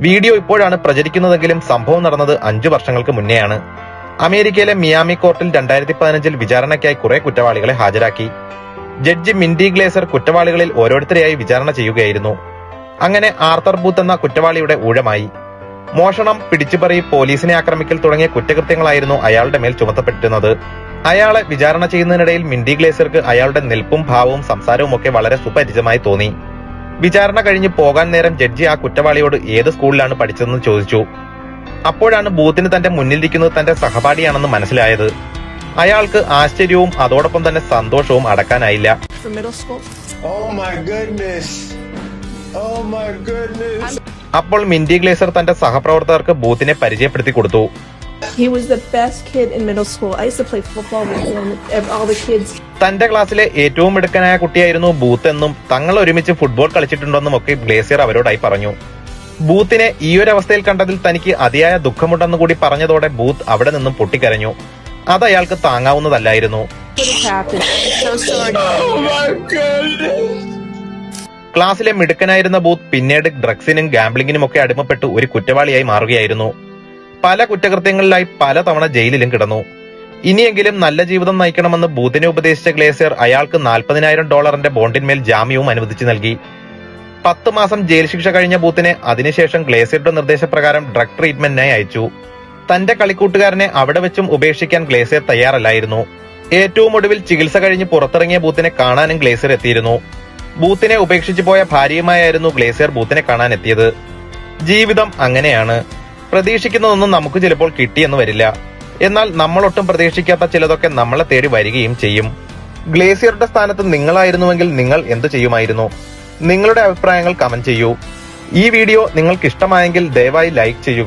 Video ഇപ്പോഴാണ് പ്രചരിക്കുന്നതെങ്കിലും സംഭവം നടന്നത് 5 വർഷങ്ങൾക്ക് മുന്നെയാണ്. അമേരിക്കയിലെ മിയാമി കോർട്ടിൽ 2015 വിചാരണയ്ക്കായി കുറെ കുറ്റവാളികളെ ഹാജരാക്കി. ജഡ്ജി മിൻഡി ഗ്ലേസർ കുറ്റവാളികളിൽ ഓരോരുത്തരെയായി വിചാരണ ചെയ്യുകയായിരുന്നു. അങ്ങനെ ആർത്തർ ബൂത്ത് എന്ന കുറ്റവാളിയുടെ ഊഴമായി. മോഷണം, പിടിച്ചുപറി, പോലീസിനെ ആക്രമിക്കൽ തുടങ്ങിയ കുറ്റകൃത്യങ്ങളായിരുന്നു അയാളുടെ മേൽ ചുമത്തപ്പെട്ടിരുന്നത്. അയാളെ വിചാരണ ചെയ്യുന്നതിനിടയിൽ മിൻഡി ഗ്ലേസർക്ക് അയാളുടെ നിൽപ്പും ഭാവവും സംസാരവും ഒക്കെ വളരെ സുപരിചിതമായി തോന്നി. വിചാരണ കഴിഞ്ഞ് പോകാൻ നേരം ജഡ്ജി ആ കുറ്റവാളിയോട് ഏത് സ്കൂളിലാണ് പഠിച്ചതെന്ന് ചോദിച്ചു. അപ്പോഴാണ് ബൂത്തിന് തന്റെ മുന്നിലിരിക്കുന്നത് തന്റെ സഹപാഠിയാണെന്ന് മനസ്സിലായത്. അയാൾക്ക് ആശ്ചര്യവും അതോടൊപ്പം തന്നെ സന്തോഷവും അടക്കാനായില്ല. അപ്പോൾ മിൻഡി ഗ്ലേസർ തന്റെ സഹപ്രവർത്തകർക്ക് ബൂത്തിനെ പരിചയപ്പെടുത്തി കൊടുത്തു. He was the best kid in middle school. I used to play football with him, all the kids. തന്റെ ക്ലാസ്സിലെ ഏറ്റവും മിടുക്കനായ കുട്ടിയായിരുന്നു ബൂത്ത് എന്നും തങ്ങൾ ഒരുമിച്ച് ഫുട്ബോൾ കളിച്ചിട്ടുണ്ടെന്നും ഒക്കെ ഗ്ലേസിയർ അവരോടായി പറഞ്ഞു. ബൂത്തിനെ ഈ ഒരു അവസ്ഥയിൽ കണ്ടതിൽ തനിക്ക് അതിയായ ദുഃഖമുണ്ടെന്ന് കൂടി പറഞ്ഞതോടെ ബൂത്ത് അവിടെ നിന്നും പൊട്ടിക്കരഞ്ഞു. അത് അയാൾക്ക് താങ്ങാവുന്നതല്ലായിരുന്നു. ക്ലാസ്സിലെ മിടുക്കനായിരുന്ന ബൂത്ത് പിന്നീട് ഡ്രഗ്സിനും ഗാംബ്ലിങ്ങിനും ഒക്കെ അടിമപ്പെട്ട് ഒരു കുറ്റവാളിയായി മാറുകയായിരുന്നു. പല കുറ്റകൃത്യങ്ങളിലായി പല തവണ ജയിലിലും കിടന്നു. ഇനിയെങ്കിലും നല്ല ജീവിതം നയിക്കണമെന്ന് ബൂത്തിനെ ഉപദേശിച്ച ഗ്ലേസിയർ അയാൾക്ക് $40,000 ബോണ്ടിന്മേൽ ജാമ്യവും അനുവദിച്ചു നൽകി. 10 മാസം ജയിൽ ശിക്ഷ കഴിഞ്ഞ ബൂത്തിനെ അതിനുശേഷം ഗ്ലേസിയറുടെ നിർദ്ദേശപ്രകാരം ഡ്രഗ് ട്രീറ്റ്മെന്റിനായി അയച്ചു. തന്റെ കളിക്കൂട്ടുകാരനെ അവിടെ വെച്ചും ഉപേക്ഷിക്കാൻ ഗ്ലേസിയർ തയ്യാറല്ലായിരുന്നു. ഏറ്റവും ഒടുവിൽ ചികിത്സ കഴിഞ്ഞ് പുറത്തിറങ്ങിയ ബൂത്തിനെ കാണാനും ഗ്ലേസിയർ എത്തിയിരുന്നു. ബൂത്തിനെ ഉപേക്ഷിച്ചു പോയ ഭാര്യയുമായായിരുന്നു ഗ്ലേസിയർ ബൂത്തിനെ കാണാൻ എത്തിയത്. ജീവിതം അങ്ങനെയാണ്. പ്രതീക്ഷിക്കുന്നതൊന്നും നമുക്ക് ചിലപ്പോൾ കിട്ടിയെന്ന് വരില്ല. എന്നാൽ നമ്മളൊട്ടും പ്രതീക്ഷിക്കാത്ത ചിലതൊക്കെ നമ്മളെ തേടി വരികയും ചെയ്യും. ഗ്ലേസിയറുടെ സ്ഥാനത്ത് നിങ്ങളായിരുന്നുവെങ്കിൽ നിങ്ങൾ എന്ത് ചെയ്യുമായിരുന്നു? നിങ്ങളുടെ അഭിപ്രായങ്ങൾ കമന്റ് ചെയ്യൂ. ഈ വീഡിയോ നിങ്ങൾക്ക് ഇഷ്ടമായെങ്കിൽ ദയവായി ലൈക്ക് ചെയ്യുക.